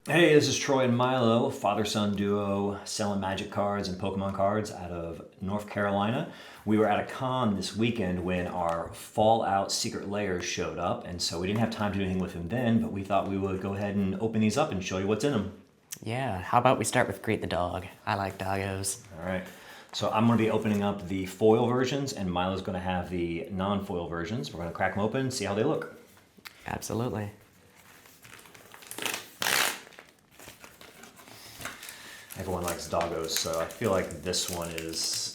Hey, this is Troy and Milo, father-son duo selling Magic cards and Pokemon cards out of North Carolina. We were at a con this weekend when our Fallout Secret Lairs showed up, and so we didn't have time to do anything with them then, but we thought we would go ahead and open these up and show you what's in them. Yeah, how about we start with Greet the Dog? I like doggos. All right. So I'm going to be opening up the foil versions, and Milo's going to have the non-foil versions. We're going to crack them open and see how they look. Absolutely. Everyone likes doggos, so I feel like this one is,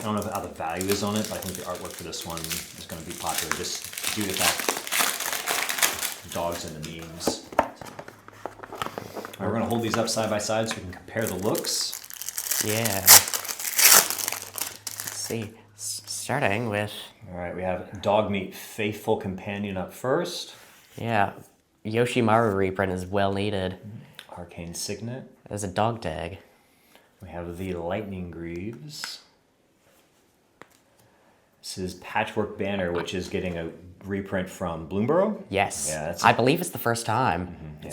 I don't know how the value is on it, but I think the artwork for this one is going to be popular just due to the fact dogs in the memes. All right, we're going to hold these up side by side so we can compare the looks. Yeah. Let's see. Starting with, All right, we have Dog Meat Faithful Companion up first. yeah, Yoshimaru reprint is well needed. Arcane Signet. As a dog tag. We have the Lightning Greaves. This is Patchwork Banner, which is getting a reprint from Bloomborough. Yes. Yeah, I believe it's the first time. Yeah.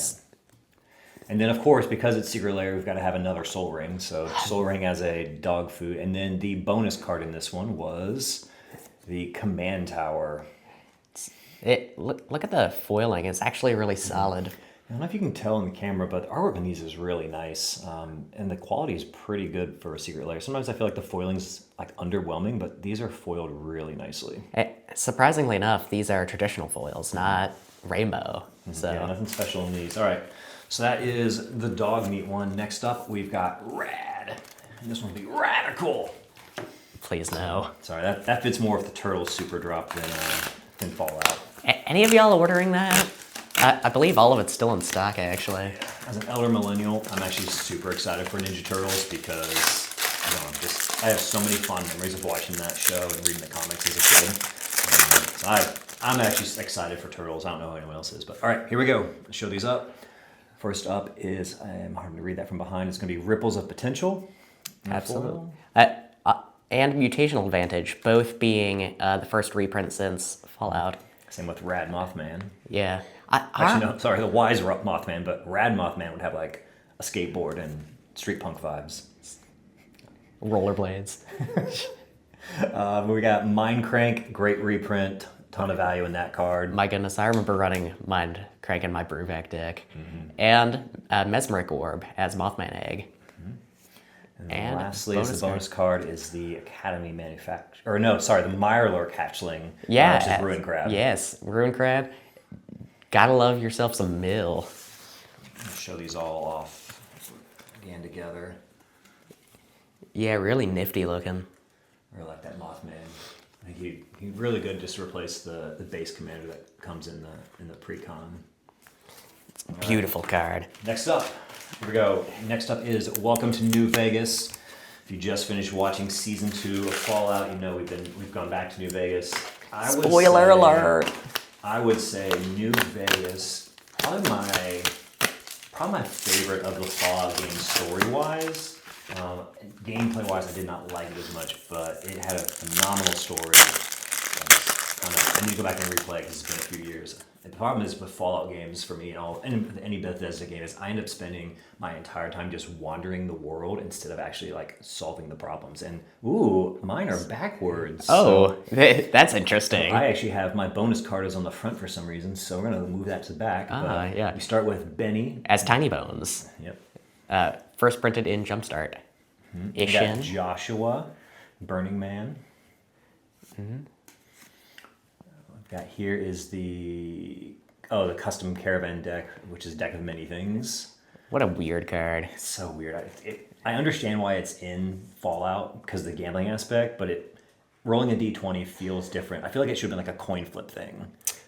And then, of course, because it's Secret Lair, we've got to have another Soul Ring. So Soul Ring as a dog food. And then the bonus card in this one was the Command Tower. Look at the foiling. It's actually really solid. I don't know if you can tell in the camera, but the artwork on these is really nice. And the quality is pretty good for a Secret Lair. Sometimes I feel like the foiling's like underwhelming, but these are foiled really nicely. Surprisingly enough, these are traditional foils, not rainbow. So Yeah, nothing special in these. All right, so that is the dog meat one. Next up, we've got Rad. And this one will be Radical. please no. Sorry, that fits more with the Turtle Superdrop than Fallout. Any of y'all ordering that? I believe all of it's still in stock, actually. As an elder millennial, I'm actually super excited for Ninja Turtles because I have so many fond memories of watching that show and reading the comics as a kid. I'm actually excited for Turtles. I don't know how anyone else is, but all right, here we go. Let's show these up. First up is, I'm hard to read that from behind. It's going to be Ripples of Potential. Absolutely. And Mutational Advantage, both being the first reprint since Fallout. Same with Rad Mothman. Yeah. Actually, no, sorry, the Wise Mothman, but Rad Mothman would have like a skateboard and street punk vibes. Rollerblades. We got Mind Crank, great reprint, ton of value in that card. My goodness, I remember running Mind Crank in my Brewvac deck. And Mesmeric Orb as Mothman Egg. And lastly, the bonus card is the Academy Manufacturer, or no, sorry, the Mirelurk Hatchling, Yeah. which is Ruin Crab. Yes, Ruin Crab. Gotta love yourself some mill. I'll show these all off again together. Yeah, really nifty looking. I really like that Mothman. I think he's really good just to replace the base commander that comes in the pre-con. Beautiful card. Next up, here we go. Next up is Welcome to New Vegas. If you just finished watching season 2 of Fallout, you know we've gone back to New Vegas. Spoiler alert! I would say New Vegas, probably my favorite of the Fallout games story-wise. Gameplay-wise, I did not like it as much, but it had a phenomenal story. I need to go back and replay because it's been a few years. The problem is with Fallout games for me and any Bethesda game is I end up spending my entire time just wandering the world instead of actually like solving the problems. And mine are backwards. Oh, that's interesting. I actually have my bonus card is on the front for some reason, so we're gonna move that to the back. Yeah. We start with Benny. As Tiny Bones. Yep. First printed in Jumpstart. We got Joshua, Burning Man. Got here is the custom caravan deck, which is Deck of Many Things. What a weird card. It's so weird. I understand why it's in Fallout because of the gambling aspect, but rolling a d20 feels different. I feel like it should have been like a coin flip thing.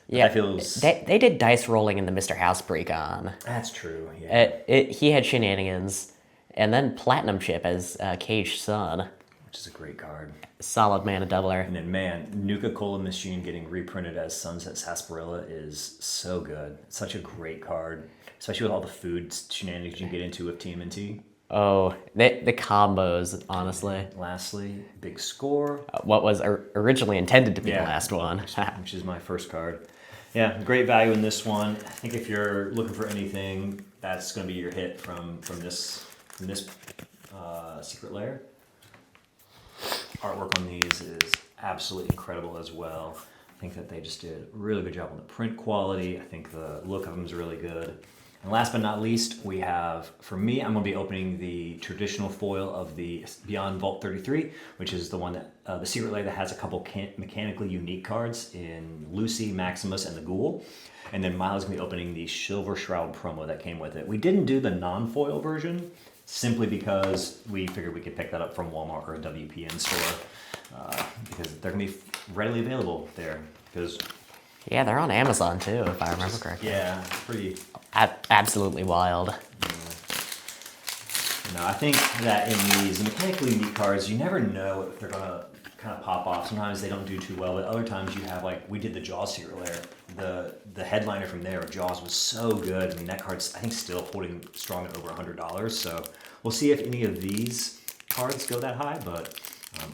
Yeah, that feels... they did dice rolling in the Mr. House pre-con. That's true, yeah. He had shenanigans. And then Platinum Chip as Caged Sun. Which is a great card. Solid mana doubler. And then, man, Nuka-Cola Machine getting reprinted as Sunset Sarsaparilla is so good. It's such a great card, especially with all the food shenanigans you get into with TMNT. Oh, the combos, honestly. Lastly, Big Score. What was originally intended to be the last one. Which is my first card. Yeah, great value in this one. I think if you're looking for anything that's going to be your hit from this Secret Lair. Artwork on these is absolutely incredible as well. I think that they just did a really good job on the print quality. I think the look of them is really good. And last but not least, we have, for me, I'm going to be opening the traditional foil of the Beyond Vault 33, which is the one that, the Secret Lair that has a couple mechanically unique cards in Lucy, Maximus, and the Ghoul. And then Milo's going to be opening the Silver Shroud promo that came with it. We didn't do the non-foil version, simply because we figured we could pick that up from Walmart or a WPN store, because they're going to be readily available there. Because Yeah, they're on Amazon too, if I remember correctly. yeah, pretty. Absolutely wild. No, I think that in these mechanically unique cards, you never know if they're gonna kind of pop off. Sometimes they don't do too well, but other times you have, like we did the Jaws Secret Lair. The headliner from there, Jaws, was so good. I mean, that card's I think still holding strong at over $100. So we'll see if any of these cards go that high, but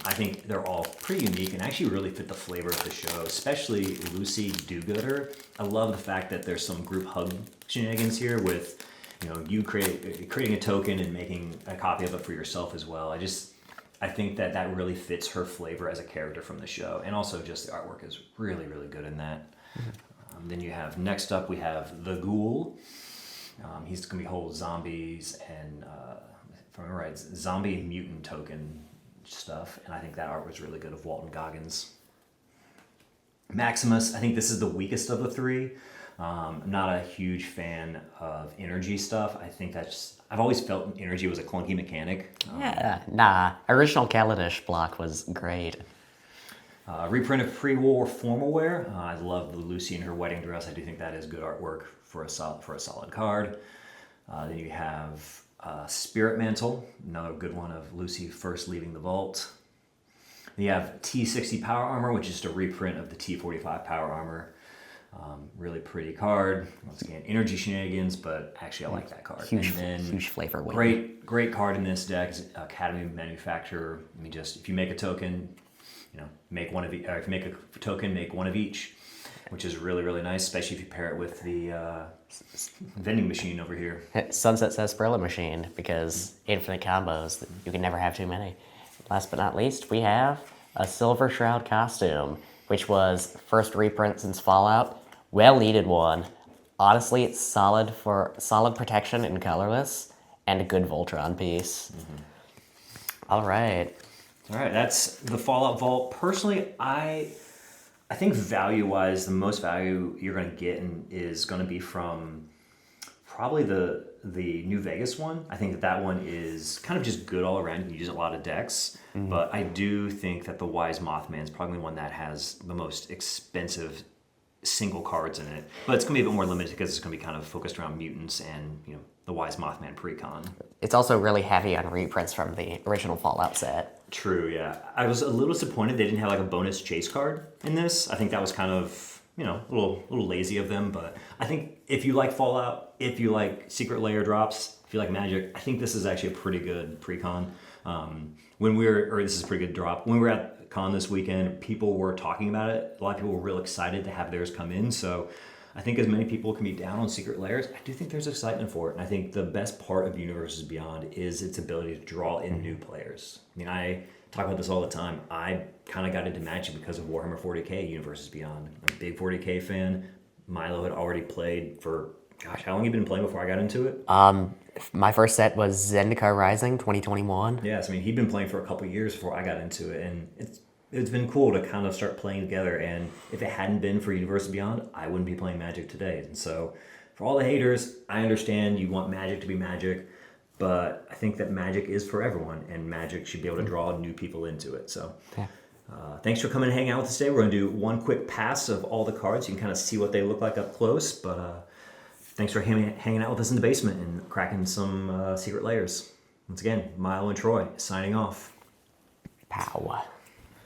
I think they're all pretty unique and actually really fit the flavor of the show, especially Lucy Do-Gooder. I love the fact that there's some group hug shenanigans here with, you creating a token and making a copy of it for yourself as well. I think that really fits her flavor as a character from the show, and also just the artwork is really, really good in that. Then you have, next up, we have the Ghoul. He's going to be whole zombies and, if I remember right, zombie mutant token stuff, and I think that art was really good of Walton Goggins. Maximus, I think this is the weakest of the three. I'm not a huge fan of energy stuff. I think I've always felt energy was a clunky mechanic. Original Kaladesh block was great. Reprint of pre-war formal wear. I love the Lucy in her wedding dress. I do think that is good artwork for a solid card. Then you have Spirit Mantle, another good one of Lucy first leaving the vault. Then you have T60 Power Armor, which is just a reprint of the T45 Power Armor. Really pretty card. Once again, energy shenanigans, but actually I like that card. Huge flavor win. Great card in this deck is Academy Manufacturer. I mean, just if you make a token, make one of each. If you make a token, make one of each, which is really, really nice, especially if you pair it with the vending machine over here. Sunset Sarsaparilla machine, because infinite combos, you can never have too many. Last but not least, we have a Silver Shroud costume, which was first reprint since Fallout. Well needed one. Honestly, it's solid protection and colorless, and a good Voltron piece. All right, that's the Fallout Vault. Personally, I think value-wise, the most value you're going to get is going to be from probably the New Vegas one. I think that one is kind of just good all around. You use a lot of decks, but I do think that the Wise Mothman is probably the one that has the most expensive single cards in it. But it's going to be a bit more limited because it's going to be kind of focused around mutants and the Wise Mothman Precon. It's also really heavy on reprints from the original Fallout set. True, yeah. I was a little disappointed they didn't have like a bonus chase card in this. I think that was kind of, a little lazy of them, but I think if you like Fallout, if you like Secret Lair drops, if you like Magic, I think this is actually a pretty good Precon. This is a pretty good drop. When we were at con this weekend, people were talking about it. A lot of people were real excited to have theirs come in, so I think as many people can be down on Secret Lairs, I do think there's excitement for it. And I think the best part of Universes Beyond is its ability to draw in new players. I mean, I talk about this all the time. I kind of got into Magic because of Warhammer 40k Universes Beyond. I'm a big 40k fan. Milo had already played for, how long have you been playing before I got into it? My first set was Zendikar Rising 2021. Yes, I mean, he'd been playing for a couple years before I got into it, and it's been cool to kind of start playing together. And if it hadn't been for Universe Beyond, I wouldn't be playing Magic today. And so for all the haters, I understand you want Magic to be Magic, but I think that Magic is for everyone, and Magic should be able to draw new people into it. So thanks for coming and hanging out with us today. We're going to do one quick pass of all the cards. You can kind of see what they look like up close, but thanks for hanging out with us in the basement and cracking some Secret Lairs. Once again, Milo and Troy signing off. Pow.